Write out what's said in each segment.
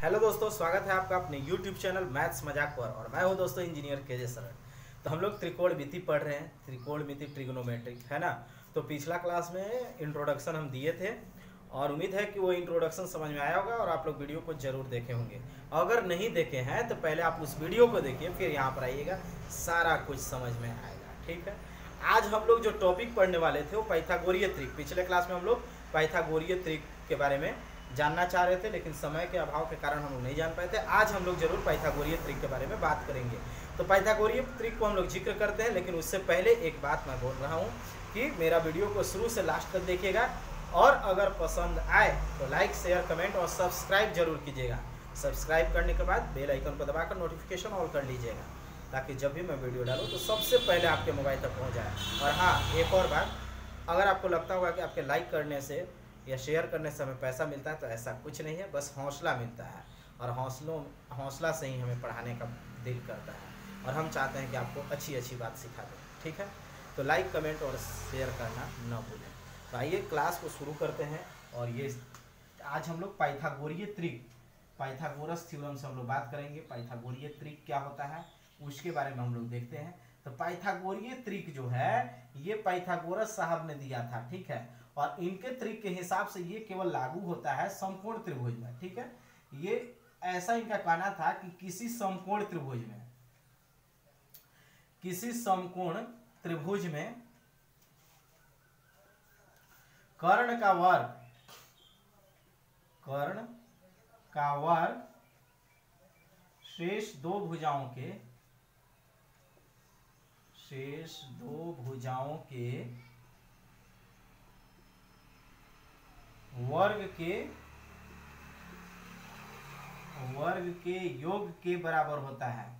Hello दोस्तों, स्वागत है आपका अपने YouTube चैनल मैथ्स मजाक पर। और मैं हूं दोस्तों इंजीनियर केजे सर। तो हम लोग त्रिकोणमिति पढ़ रहे हैं, त्रिकोणमिति ट्रिग्नोमेट्रिक, है ना। तो पिछला क्लास में इंट्रोडक्शन हम दिए थे और उम्मीद है कि वो इंट्रोडक्शन समझ में आया होगा और आप लोग वीडियो को जरूर देखे होंगे। अगर नहीं देखे हैं तो पहले आप उस वीडियो को देखिए, फिर यहाँ पर आइएगा, सारा कुछ समझ में आएगा। ठीक है, आज हम लोग जो टॉपिक पढ़ने वाले थे वो पाइथागोरीय त्रिक। पिछले क्लास में हम लोग पाइथागोरीय त्रिक के बारे में जानना चाह रहे थे, लेकिन समय के अभाव के कारण हम लोग नहीं जान पाए थे। आज हम लोग जरूर पाइथागोरीय त्रिक के बारे में बात करेंगे। तो पाइथागोरीय त्रिक को हम लोग जिक्र करते हैं, लेकिन उससे पहले एक बात मैं बोल रहा हूँ कि मेरा वीडियो को शुरू से लास्ट तक देखिएगा और अगर पसंद आए तो लाइक, शेयर, कमेंट और सब्सक्राइब जरूर कीजिएगा। सब्सक्राइब करने के बाद बेल आइकन को दबाकर नोटिफिकेशन ऑल कर लीजिएगा, ताकि जब भी मैं वीडियो डालूँ तो सबसे पहले आपके मोबाइल तक पहुँच जाए। और हाँ, एक और बात, अगर आपको लगता होगा कि आपके लाइक करने से या शेयर करने से हमें पैसा मिलता है, तो ऐसा कुछ नहीं है, बस हौसला मिलता है। और हौसला से ही हमें पढ़ाने का दिल करता है और हम चाहते हैं कि आपको अच्छी अच्छी बात सिखा दें। ठीक है, तो लाइक, कमेंट और शेयर करना न भूलें। तो आइए क्लास को शुरू करते हैं। और ये आज हम लोग पाइथागोरीय त्रिक, पाइथागोरस थ्योरम से हम लोग बात करेंगे। पाइथागोरीय त्रिक क्या होता है उसके बारे में हम लोग देखते हैं। तो पाइथागोरीय त्रिक जो है ये पाइथागोरस साहब ने दिया था। ठीक है, और इनके त्रिक के हिसाब से ये केवल लागू होता है समकोण त्रिभुज में। ठीक है, ये ऐसा इनका कहना था कि किसी समकोण त्रिभुज में, किसी समकोण त्रिभुज में कर्ण का वर्ग शेष दो भुजाओं के वर्ग के योग के बराबर होता है।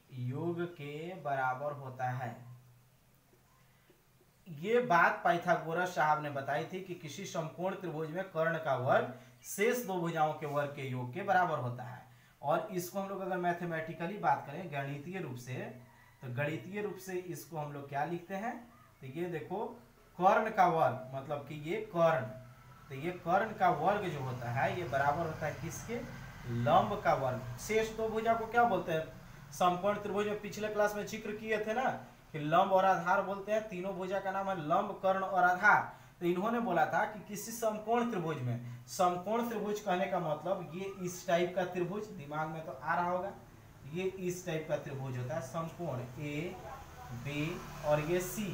योग के बराबर होता है। ये बात पाइथागोरस साहब ने बताई थी कि किसी समकोण त्रिभुज में कर्ण का वर्ग शेष दो भुजाओं के वर्ग के योग के बराबर होता है। और इसको हम लोग अगर मैथमेटिकली बात करें, गणितीय रूप से, तो गणितीय रूप से इसको हम लोग क्या लिखते हैं, तो ये देखो, कर्ण का वर्ग मतलब कि ये कर्ण, तो ये कर्ण का वर्ग जो होता है ये बराबर होता है किसके, लंब का वर्ग। शेष दो भुजा को क्या बोलते हैं समकोण त्रिभुज में, पिछले क्लास में जिक्र किए थे ना कि लंब और आधार बोलते हैं। तीनों भुजा का नाम है लंब, कर्ण और आधार। तो इन्होंने बोला था कि किसी समकोण त्रिभुज में, समकोण त्रिभुज कहने का मतलब ये इस टाइप का त्रिभुज, दिमाग में तो आ रहा होगा, ये इस टाइप का त्रिभुज होता है समकोण, ए बी और ये सी।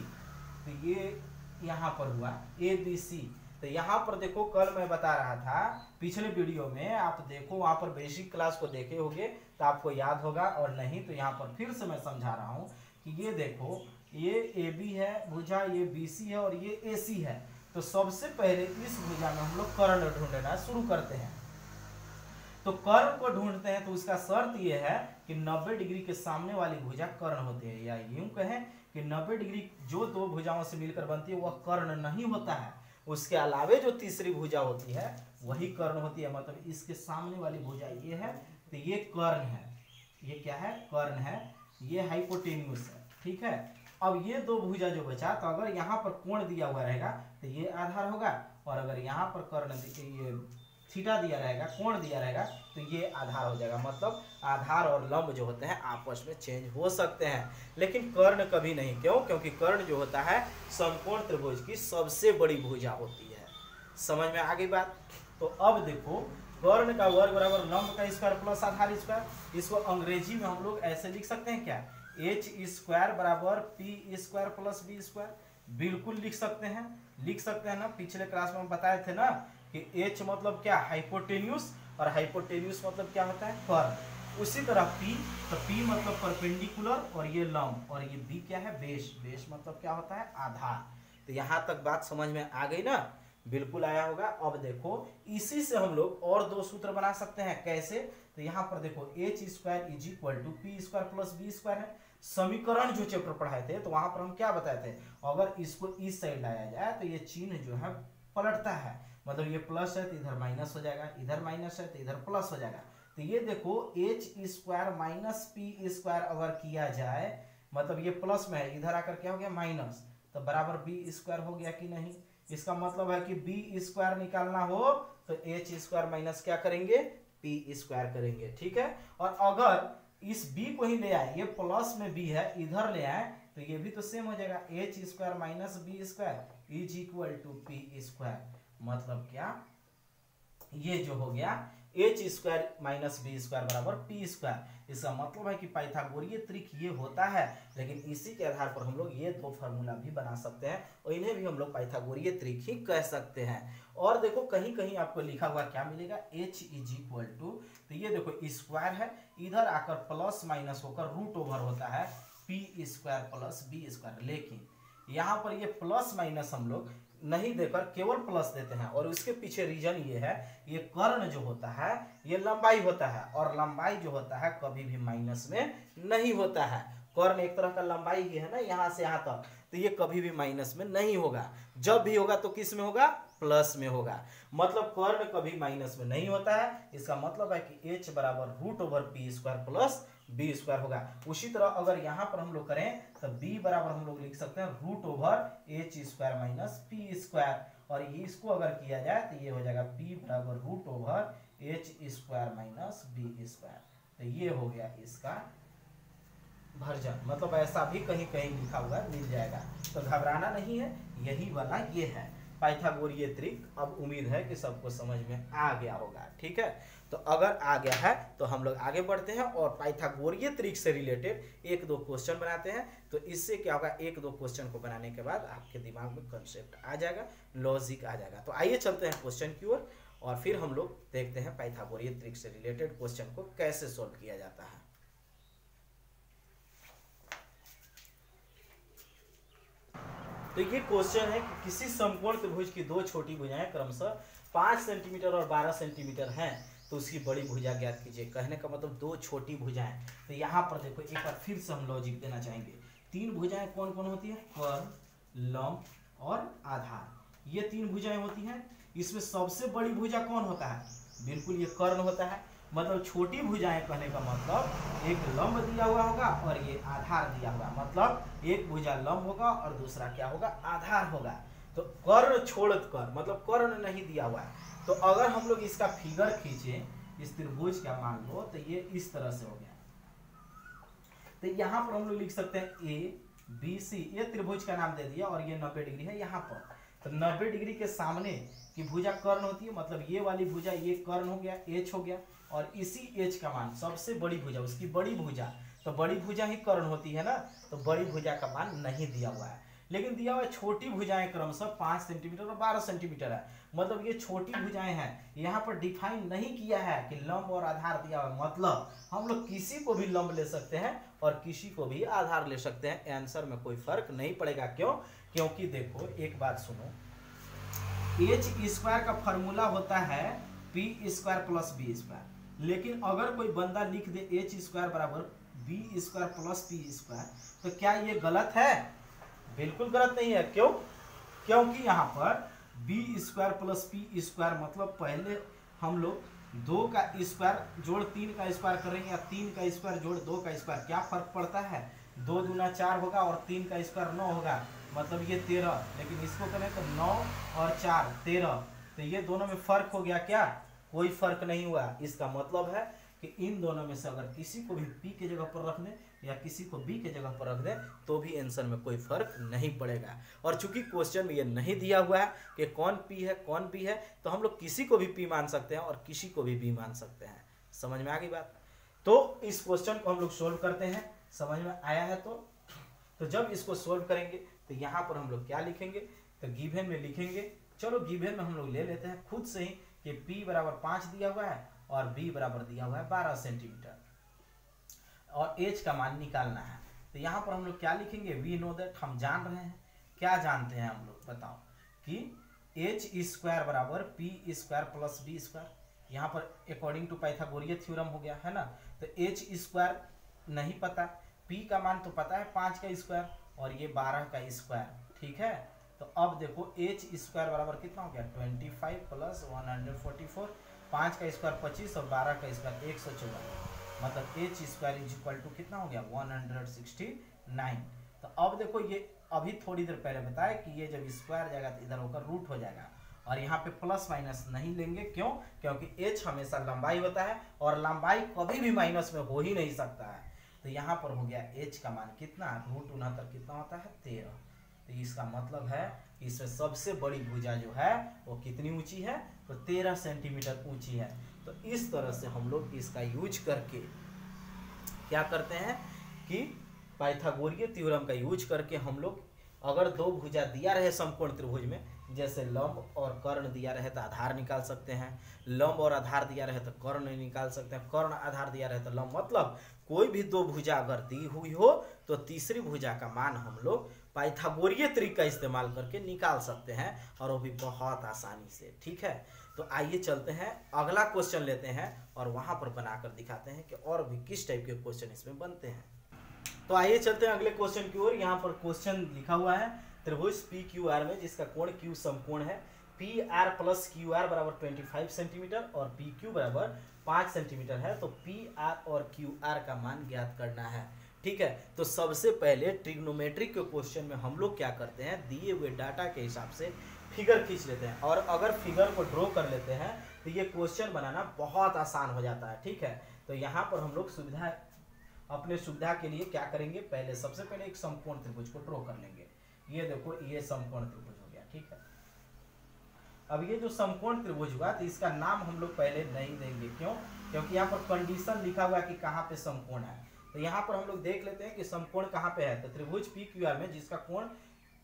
तो ये यहाँ पर हुआ ए बी सी। तो यहाँ पर देखो, कल मैं बता रहा था पिछले वीडियो में, आप देखो वहां पर बेसिक क्लास को देखे होंगे तो आपको याद होगा, और नहीं तो यहाँ पर फिर से मैं समझा रहा हूँ कि ये देखो, ये ए बी है भुजा, ये बी सी है और ये ए सी है। तो सबसे पहले इस भुजा में हम लोग कर्ण ढूंढना शुरू करते हैं। तो कर्ण को ढूंढते हैं तो उसका शर्त ये है कि 90 डिग्री के सामने वाली भुजा कर्ण होती है, या यूं कहें कि 90 डिग्री जो दो भुजाओं से मिलकर बनती है वह कर्ण नहीं होता है। उसके अलावे जो तीसरी भुजा होती है वही कर्ण होती है। मतलब इसके सामने वाली भुजा ये है, तो ये कर्ण है। ये क्या है, कर्ण है। ये हाइपोटेन्यूस है। ठीक है, अब ये दो भुजा जो बचा, तो अगर यहाँ पर कोण दिया हुआ रहेगा तो ये आधार होगा, और अगर यहाँ पर कर्ण ये थीटा दिया रहेगा, कोण दिया रहेगा, तो ये आधार हो जाएगा। मतलब आधार और लंब जो होते हैं आपस में चेंज हो सकते हैं, लेकिन कर्ण कभी नहीं। क्यों? क्योंकि कर्ण जो होता है समकोण त्रिभुज की सबसे बड़ी भुजा होती है। समझ में आ गई बात? तो अब देखो, कर्ण का वर्ग बराबर लंब का स्क्वायर प्लस आधार स्क्वायर। इसको अंग्रेजी में हम लोग ऐसे लिख सकते हैं क्या, एच स्क्वायर बराबर P square plus B square. बिल्कुल लिख सकते हैं ना। पिछले क्लास में हम बताए थे ना कि H मतलब क्या, हाइपोटेन्यूस, और हाइपोटेन्यूस मतलब क्या होता है, कर्ण। उसी तरह P, तो P मतलब परपेंडिकुलर और ये लंब, और ये B क्या है, बेस। बेस मतलब क्या होता है, आधार। तो यहाँ तक बात समझ में आ गई ना? बिल्कुल आया होगा। अब देखो, इसी से हम लोग और दो सूत्र बना सकते हैं। कैसे? तो यहाँ पर देखो, H square is equal to P square plus B square है। समीकरण जो चैप्टर पढ़ाए थे तो वहां पर हम क्या बताए थे, अगर इसको इस साइड लाया जाए तो ये चिन्ह जो है पलटता है। मतलब ये प्लस है तो इधर माइनस हो जाएगा, इधर माइनस है तो इधर प्लस हो जाएगा। तो ये देखो, H square minus P square अगर किया जाए, मतलब ये प्लस में है, इधर आकर क्या हो गया, माइनस, तो बराबर बी स्क्वायर हो गया कि नहीं। इसका मतलब है कि बी स्क्वायर निकालना हो तो एच स्क्वायर माइनस क्या करेंगे, पी स्क्वायर करेंगे, ठीक है। और अगर इस b को ही ले आए, ये प्लस में b है, इधर ले आए तो ये भी तो सेम हो जाएगा, H square minus B square is equal to P square. मतलब क्या, ये जो हो गया H square minus B square बराबर पी स्क्वायर। इसका मतलब है कि पाइथागोरीय त्रिक ये होता है, लेकिन इसी के आधार पर हम लोग ये दो फार्मूला भी बना सकते हैं और इन्हें भी हम लोग पाइथागोरीय त्रिक ही कह सकते हैं। और देखो कहीं कहीं आपको लिखा हुआ क्या मिलेगा, एच इज इक्वल टू, तो ये देखो स्क्वायर है, इधर आकर प्लस माइनस होकर रूट ओवर होता है P square plus B square. लेकिन यहाँ पर ये प्लस माइनस हम लोग नहीं देकर केवल प्लस देते हैं, और उसके पीछे रीजन ये है, ये कर्ण जो होता है ये लंबाई होता है, और लंबाई जो होता है कभी भी माइनस में नहीं होता है। कर्ण एक तरह का लंबाई ही है ना, यहाँ से यहाँ तक, तो ये कभी भी माइनस में नहीं होगा। जब भी होगा तो किस में होगा, प्लस में होगा। मतलब कर्ण कभी माइनस में नहीं होता है। इसका मतलब है कि h बराबर root over P square plus B square होगा। उसी तरह अगर यहाँ पर हम लोग करें तो b बराबर हम लोग लिख सकते हैं root over H square minus P square, और इसको अगर किया जाए तो ये हो जाएगा p बराबर root over H square minus B square. तो ये हो गया इसका भर्जन। मतलब ऐसा भी कहीं कहीं लिखा हुआ मिल जाएगा, तो घबराना नहीं है, यही वाला ये है पाइथागोरीय त्रिक। अब उम्मीद है कि सबको समझ में आ गया होगा, ठीक है। तो अगर आ गया है तो हम लोग आगे बढ़ते हैं और पाइथागोरीय त्रिक से रिलेटेड एक दो क्वेश्चन बनाते हैं। तो इससे क्या होगा, एक दो क्वेश्चन को बनाने के बाद आपके दिमाग में कंसेप्ट आ जाएगा, लॉजिक आ जाएगा। तो आइए चलते हैं क्वेश्चन की ओर और फिर हम लोग देखते हैं पाइथागोरीय त्रिक से रिलेटेड क्वेश्चन को कैसे सोल्व किया जाता है। तो ये क्वेश्चन है कि किसी समकोण त्रिभुज की दो छोटी भुजाएं क्रमशः 5 सेंटीमीटर और 12 सेंटीमीटर हैं, तो उसकी बड़ी भुजा ज्ञात कीजिए। कहने का मतलब दो छोटी भुजाएं। तो यहाँ पर देखो एक बार फिर से हम लॉजिक देना चाहेंगे। तीन भुजाएं कौन कौन होती है, कर्ण, लंब और आधार, ये तीन भुजाएं होती हैं। इसमें सबसे बड़ी भुजा कौन होता है, बिल्कुल ये कर्ण होता है। मतलब छोटी भुजाएं कहने का मतलब एक लंब दिया हुआ होगा और ये आधार दिया हुआ, मतलब एक भुजा लंब होगा और दूसरा क्या होगा, आधार होगा। तो कर्ण छोड़कर मतलब कर्ण नहीं दिया हुआ है। तो अगर हम लोग इसका फिगर खींचे इस त्रिभुज का, मान लो तो ये इस तरह से हो गया, तो यहाँ पर हम लोग लिख सकते हैं ए बी सी, ये त्रिभुज का नाम दे दिया और ये 90 डिग्री है यहाँ पर। तो 90 डिग्री के सामने की भुजा कर्ण होती है, मतलब ये वाली भुजा ये कर्ण हो गया, एच हो गया, और इसी एच का मान सबसे बड़ी भुजा उसकी बड़ी भुजा, तो बड़ी भुजा ही कर्ण होती है ना, तो बड़ी भुजा का मान नहीं दिया हुआ है। लेकिन दिया हुआ है छोटी भुजाएं क्रमशः 5 सेंटीमीटर और 12 सेंटीमीटर है, मतलब ये छोटी भुजाएं हैं। यहाँ पर डिफाइन नहीं किया है कि लंब और आधार दिया हुआ है, मतलब हम लोग किसी को भी लंब ले सकते हैं और किसी को भी आधार ले सकते हैं। आंसर में कोई फर्क नहीं पड़ेगा। क्यों, क्योंकि देखो एक बात सुनो, एच स्क्वायर का फॉर्मूला होता है P square plus B square. लेकिन अगर कोई बंदा लिख दे एच स्क्वायर बराबर B square plus P square, तो क्या ये गलत है, बिल्कुल गलत नहीं है। क्यों, क्योंकि यहाँ पर B square plus P square मतलब पहले हम लोग 2 का स्क्वायर जोड़ 3 का स्क्वायर करेंगे या 3 का स्क्वायर जोड़ 2 का स्क्वायर, क्या फर्क पड़ता है, 2 दूना 4 होगा और 3 का स्क्वायर 9 होगा, मतलब ये 13। लेकिन इसको करें तो 9 और 4 13, तो ये दोनों में फर्क हो गया, क्या कोई फर्क नहीं हुआ। इसका मतलब है कि इन दोनों में से अगर किसी को भी P के जगह पर रख दें या किसी को B के जगह पर रख दें तो भी आंसर में कोई फर्क नहीं पड़ेगा। और चूंकि क्वेश्चन में ये नहीं दिया हुआ है कि कौन P है कौन B है, तो हम लोग किसी को भी P मान सकते हैं और किसी को भी B मान सकते हैं। समझ में आ गई बात। तो इस क्वेश्चन को हम लोग सोल्व करते हैं, समझ में आया है। तो जब इसको सोल्व करेंगे तो यहाँ पर हम लोग क्या लिखेंगे, तो गिवन में लिखेंगे, चलो गिवन में हम लोग ले लेते हैं खुद से ही कि P बराबर 5 दिया हुआ है और B बराबर दिया हुआ है 12 सेंटीमीटर और H का मान निकालना है। तो यहाँ पर हम लोग क्या लिखेंगे, वी नो दैट, हम जान रहे हैं। क्या जानते हैं हम लोग, बताओ, कि एच स्क्वायर बराबर P square plus B square. यहाँ पर अकॉर्डिंग टू पाइथागोरियन थ्योरम हो गया है ना। तो एच स्क्वायर नहीं पता, पी का मान तो पता है 5 का स्क्वायर और ये 12 का स्क्वायर, ठीक है। तो अब देखो एच स्क्वायर बराबर कितना हो गया, 25 प्लस 144, 5 का स्क्वायर 25 और 12 का स्क्वायर 144, मतलब H square is equal to कितना हो गया, 169। तो अब देखो ये अभी थोड़ी देर पहले बताया कि ये जब स्क्वायर जाएगा तो इधर होकर रूट हो जाएगा, और यहाँ पे प्लस माइनस नहीं लेंगे, क्यों? क्योंकि h हमेशा लंबाई होता है और लंबाई कभी भी माइनस में हो ही नहीं सकता है। तो यहाँ पर हो गया h का मान कितना, √69 कितना होता है 13। तो इसका मतलब है कि इसमें सबसे बड़ी भुजा जो है वो कितनी ऊंची है, तो 13 सेंटीमीटर ऊंची है। तो इस तरह से हम लोग इसका यूज करके क्या करते हैं कि पाइथागोरीय थ्योरम का यूज करके हम लोग अगर दो भुजा दिया रहे समकोण त्रिभुज में, जैसे लंब और कर्ण दिया रहे तो आधार निकाल सकते हैं, लंब और आधार दिया रहे तो कर्ण निकाल सकते हैं, कर्ण आधार दिया रहे तो लंब, मतलब कोई भी दो भुजा अगर दी हुई हो तो तीसरी भुजा का मान हम लोग पाइथागोरीय त्रिक का इस्तेमाल करके निकाल सकते हैं, और वो भी बहुत आसानी से। ठीक है, तो आइए चलते हैं अगला क्वेश्चन लेते हैं और वहां पर बनाकर दिखाते हैं कि और भी किस टाइप के क्वेश्चन इसमें बनते हैं। तो आइए चलते हैं अगले क्वेश्चन की ओर। यहाँ पर क्वेश्चन लिखा हुआ है त्रिभुज PQR में जिसका कोण Q समकोण है, PR प्लस QR बराबर 25 सेंटीमीटर और PQ बराबर 5 सेंटीमीटर है। तो PR और QR का मान ज्ञात करना है। ठीक है, तो सबसे पहले ट्रिग्नोमेट्री के क्वेश्चन में हम लोग क्या करते हैं, दिए हुए डाटा के हिसाब से फिगर खींच लेते हैं, और अगर फिगर को ड्रॉ कर लेते हैं तो ये क्वेश्चन बनाना बहुत आसान हो जाता है। ठीक है, तो यहाँ पर हम लोग अपने सुविधा के लिए क्या करेंगे, पहले सबसे पहले एक समकोण त्रिभुज को ड्रॉ कर लेंगे। ये देखो, ये समकोण त्रिभुज हो गया। ठीक है, अब ये जो समकोण त्रिभुज हुआ तो इसका नाम हम लोग पहले नहीं देंगे, क्यों? क्योंकि यहाँ पर कंडीशन लिखा हुआ है कि कहाँ पे समकोण है। तो यहाँ पर हम लोग देख लेते हैं कि समकोण कहाँ पे है। तो त्रिभुज PQR में जिसका कोण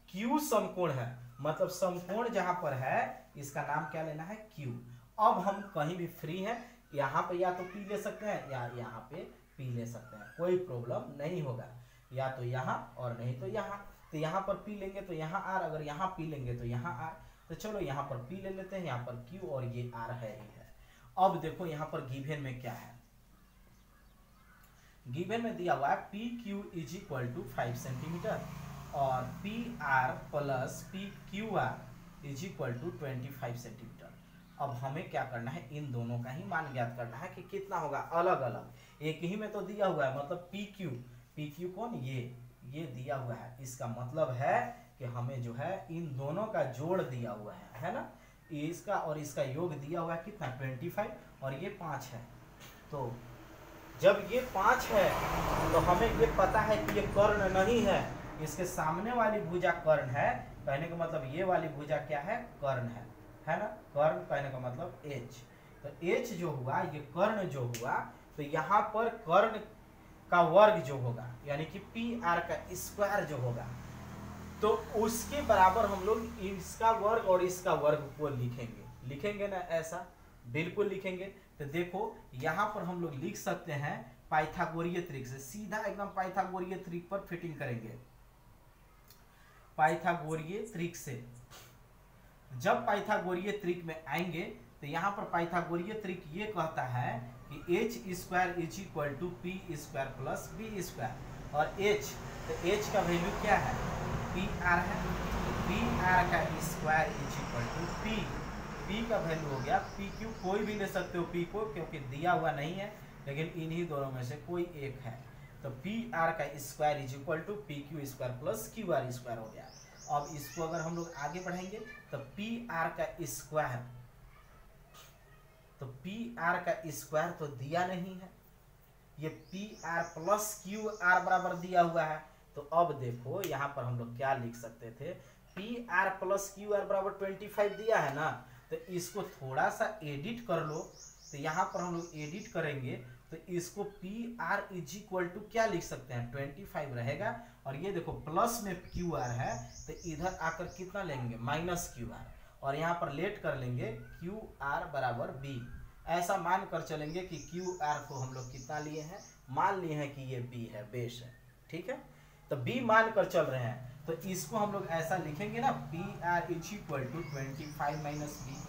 Q समकोण है, मतलब समकोण जहां पर है इसका नाम क्या लेना है, Q। अब हम कहीं भी फ्री हैं, यहाँ पे या तो P ले सकते हैं या यहाँ पे P ले सकते हैं, कोई प्रॉब्लम नहीं होगा, या तो यहाँ और नहीं तो यहाँ। तो यहाँ पर P लेंगे तो यहाँ R, अगर यहाँ P लेंगे तो यहाँ R। तो चलो यहाँ पर P ले लेते हैं, यहाँ पर Q और ये R है ही है। अब देखो यहाँ पर गिवन में क्या है, गिवन में दिया हुआ है PQ is equal to 5 centimetre और PR plus PQR is equal to 25 centimetre. अब हमें क्या करना है, इन दोनों का ही मान ज्ञात करना है कि कितना होगा अलग अलग। एक ही में तो दिया हुआ है, मतलब PQ कौन, ये दिया हुआ है, इसका मतलब है कि हमें जो है इन दोनों का जोड़ दिया हुआ है ना, इसका और इसका योग दिया हुआ है कितना 25 और ये 5 है। तो जब ये 5 है तो हमें ये पता है कि ये कर्ण नहीं है, इसके सामने वाली भुजा कर्ण है, कहने का मतलब ये वाली भुजा क्या है, कर्ण है ना, कर्ण कहने का मतलब H। तो H जो हुआ ये कर्ण जो हुआ, तो यहाँ पर कर्ण का वर्ग जो होगा यानी कि PR का स्क्वायर जो होगा, तो उसके बराबर हम लोग इसका वर्ग और इसका वर्ग को लिखेंगे ना, ऐसा बिल्कुल लिखेंगे। तो देखो यहाँ पर हम लोग लिख सकते हैं पाइथागोरीय त्रिक से, सीधा एकदम पाइथागोरीय त्रिक पर फिटिंग करेंगे। पाइथागोरीय त्रिक से जब पाइथागोरीय त्रिक में आएंगे तो यहाँ पर पाइथागोरीय त्रिक ये कहता है कि h square is equal to P square plus B square, और h, तो h का वैल्यू क्या है, PR है, PR का square is equal to p का वैल्यू हो गया PQ। कोई भी ले सकते हो P को, क्योंकि दिया हुआ नहीं है, लेकिन इन्हीं दोनों में से कोई एक है। तो PR का square is equal to PQ square plus QR square हो गया। अब इसको अगर हम लोग आगे बढ़ाएंगे तो PR का स्क्वायर, तो PR का स्क्वायर तो दिया नहीं है, ये PR प्लस QR बराबर दिया हुआ है। तो अब देखो यहाँ पर हम लोग क्या लिख सकते थे, PR प्लस QR बराबर 25 दिया है ना, तो इसको थोड़ा सा एडिट कर लो। तो यहाँ पर हम लोग एडिट करेंगे तो इसको PR इज इक्वल टू क्या लिख सकते हैं, 25 रहेगा, और ये देखो प्लस में QR है तो इधर आकर कितना लेंगे, माइनस QR, और यहाँ पर लेट कर लेंगे QR बराबर B। ऐसा मान कर चलेंगे कि QR को हम लोग कितना लिए हैं, मान लिए हैं कि ये B है, बेस है। ठीक है, तो B मान कर चल रहे हैं, तो इसको हम लोग ऐसा लिखेंगे ना, PR is equal to 25 minus B।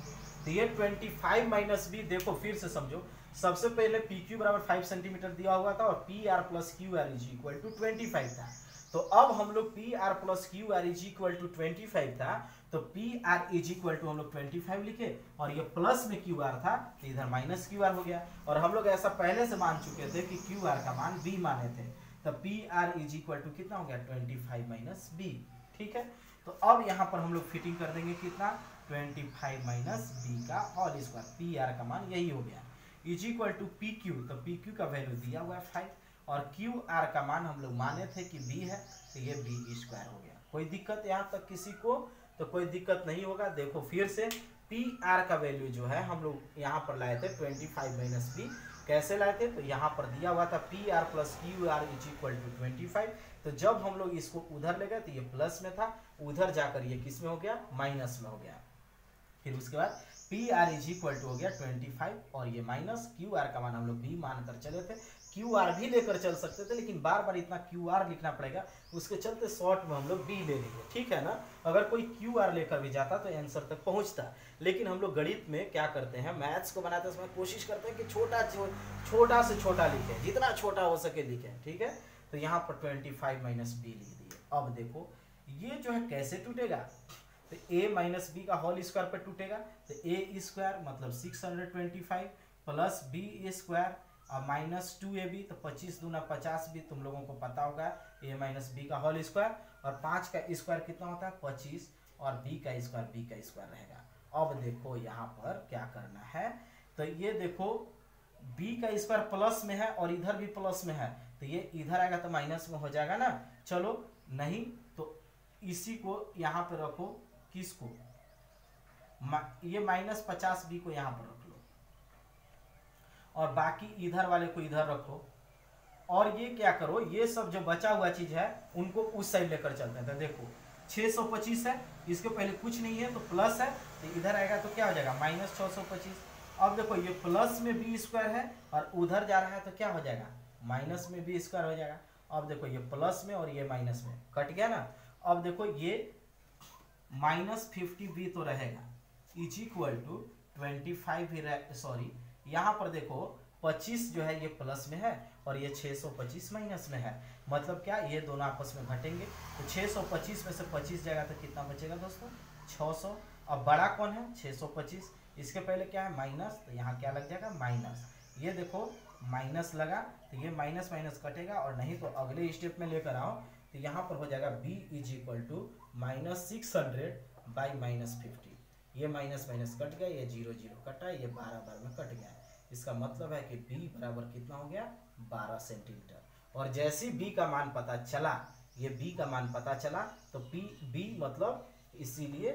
तो ये 25 माइनस B, देखो फिर से समझो, सबसे पहले PQ बराबर 5 सेंटीमीटर दिया हुआ था और PR plus QR is equal to 25 था। तो अब हम लोग PR plus QR is equal to 25 था, तो PR इज इक्वल टू हम लोग 25 लिखे, और ये प्लस में QR था तो इधर माइनस QR हो गया। और हम लोग ऐसा पहले से मान चुके थे कि QR का मान B माने थे, तो PR इज इक्वल टू कितना हो गया, 25 माइनस B। ठीक है, तो अब यहाँ पर हम लोग फिटिंग कर देंगे कितना, 25 माइनस बी का होल स्क्वायर, पी आर का मान यही हो गया, is equal to P Q, तो पी क्यू का वैल्यू दिया हुआ है 5 और क्यू आर का मान हम लोग माने थे कि बी है, तो ये बी स्क्वायर हो गया। कोई दिक्कत यहाँ तक किसी को? तो कोई दिक्कत नहीं होगा। देखो फिर से पी आर का वैल्यू जो है हम लोग यहाँ पर लाए थे 25 माइनस बी, कैसे लाए थे? तो यहाँ पर दिया हुआ था P R plus Q R is equal to 25, तो जब हम लोग इसको उधर ले गए तो ये प्लस में था, उधर जाकर ये किस में हो गया? माइनस में हो गया। फिर उसके बाद P R is equal to हो गया 25 और ये माइनस क्यू आर का मान हम लोग बी मानकर चले थे, क्यू आर भी लेकर चल सकते थे लेकिन बार बार इतना क्यू आर लिखना पड़ेगा, उसके चलते शॉर्ट में हम लोग बी ले लेंगे, ठीक है ना। अगर कोई क्यू आर लेकर भी जाता तो आंसर तक पहुंचता, लेकिन हम लोग गणित में क्या करते हैं, मैथ्स को बनाते समय कोशिश करते हैं कि छोटा से छोटा लिखें, जितना छोटा हो सके लिखें, ठीक है। तो यहाँ पर 25 माइनस बी लिख दिए। अब देखो ये जो है कैसे टूटेगा, तो a माइनस बी का होल स्क्वायर पर टूटेगा, तो a स्क्वायर मतलब 625 प्लस बी स्क्वायर और माइनस 2ab, तो 25 दूना 50 भी तुम लोगों को पता होगा, a माइनस बी का होल स्क्वायर और 5 का स्क्वायर कितना होता है? 25 और b का स्क्वायर रहेगा। अब देखो यहाँ पर क्या करना है, तो ये देखो b का स्क्वायर प्लस में है और इधर भी प्लस में है, तो ये इधर आएगा तो माइनस में हो जाएगा ना। चलो नहीं तो इसी को यहाँ पे रखो, किसको? ये माइनस 50 बी को यहाँ पर रख लो और बाकी इधर वाले को इधर रखो, और ये क्या करो, ये सब जो बचा हुआ चीज है उनको उस साइड लेकर चलते हैं। तो देखो 625 है, इसके पहले कुछ नहीं है तो प्लस है, तो इधर आएगा तो क्या हो जाएगा? माइनस 625। अब देखो ये प्लस में बी स्क्वायर है और उधर जा रहा है तो क्या हो जाएगा? माइनस में बी स्क्वायर हो जाएगा। अब देखो ये प्लस में और ये माइनस में कट गया ना। अब देखो ये माइनस 50 तो रहेगा, इज इक्वल टू 25, सॉरी यहाँ पर देखो 25 जो है ये प्लस में है और ये 625 माइनस में है, मतलब क्या? ये दोनों आपस में घटेंगे, तो 625 में से 25 जाएगा तो कितना बचेगा दोस्तों? 600। अब बड़ा कौन है? 625, इसके पहले क्या है? माइनस, तो यहाँ क्या लग जाएगा? माइनस। ये देखो माइनस लगा तो ये माइनस माइनस कटेगा, और नहीं तो अगले स्टेप में लेकर आओ तो यहाँ पर हो जाएगा b is equal to minus 600 by minus 50। ये माइनस माइनस कट गया, ये 0 0 कटा, ये 12 बार में कट गया। इसका मतलब है कि b बराबर कितना हो गया? 12 सेंटीमीटर। और जैसे b का मान पता चला, ये b का मान पता चला तो b मतलब इसीलिए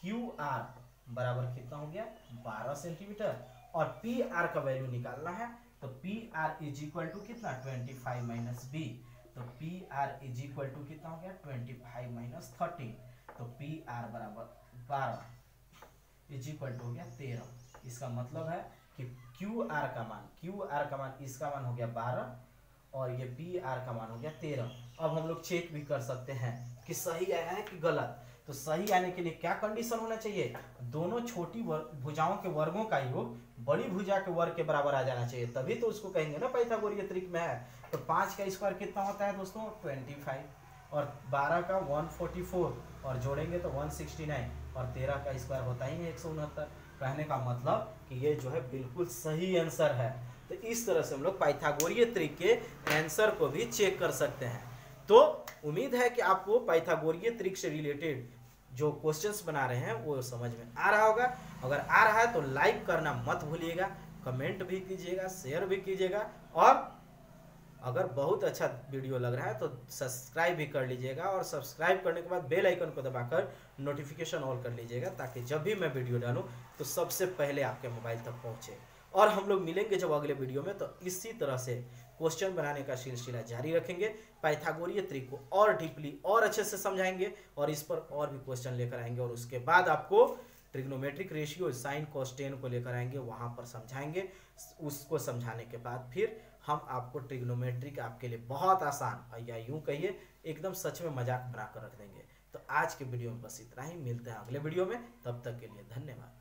QR बराबर कितना हो गया? 12 सेंटीमीटर। और PR का वैल्यू निकालना है तो PR इज इक्वल टू कितना? 25 माइनस बी, तो PR इज इक्वल टू कितना हो गया? 25 माइनस 30, तो PR बराबर 12 इज इक्वल टू हो गया 13। इसका मतलब है कि QR का मान इसका मान हो गया 12 और ये PR का मान हो गया 13। अब हम लोग चेक भी कर सकते हैं कि सही आया है कि गलत। तो सही आने के लिए क्या कंडीशन होना चाहिए? दोनों छोटी भुजाओं के वर्गों का योग बड़ी भुजा के वर्ग के बराबर आ जाना चाहिए, तभी तो उसको कहेंगे ना पाइथागोरीय त्रिक में है। तो 5 का स्क्वायर कितना होता है दोस्तों? 25 और 12 का 144 और जोड़ेंगे तो 169 और 13 का स्क्वायर होता ही है 169। कहने का मतलब कि ये जो है बिल्कुल सही आंसर है। तो इस तरह से हम लोग पाइथागोरीय त्रिक के आंसर को भी चेक कर सकते हैं। तो उम्मीद है कि आपको पाइथागोरीय त्रिक से रिलेटेड जो क्वेश्चंस बना रहे हैं वो समझ में आ रहा होगा। अगर आ रहा है तो लाइक करना मत भूलिएगा, कमेंट भी कीजिएगा, शेयर भी कीजिएगा, और अगर बहुत अच्छा वीडियो लग रहा है तो सब्सक्राइब भी कर लीजिएगा, और सब्सक्राइब करने के बाद बेल आइकन को दबाकर नोटिफिकेशन ऑल कर लीजिएगा, ताकि जब भी मैं वीडियो डालूं तो सबसे पहले आपके मोबाइल तक पहुंचे। और हम लोग मिलेंगे जब अगले वीडियो में, तो इसी तरह से क्वेश्चन बनाने का सिलसिला जारी रखेंगे। पाइथागोरीय त्रिक को और डीपली और अच्छे से समझाएंगे और इस पर और भी क्वेश्चन लेकर आएंगे, और उसके बाद आपको trigonometric ratio, sine cos tan को लेकर आएंगे, वहां पर समझाएंगे। उसको समझाने के बाद फिर हम आपको ट्रिग्नोमेट्रिक आपके लिए बहुत आसान, या यूं कहिए एकदम सच में मजाक बनाकर रख देंगे। तो आज के वीडियो में बस इतना ही, मिलते हैं अगले वीडियो में, तब तक के लिए धन्यवाद।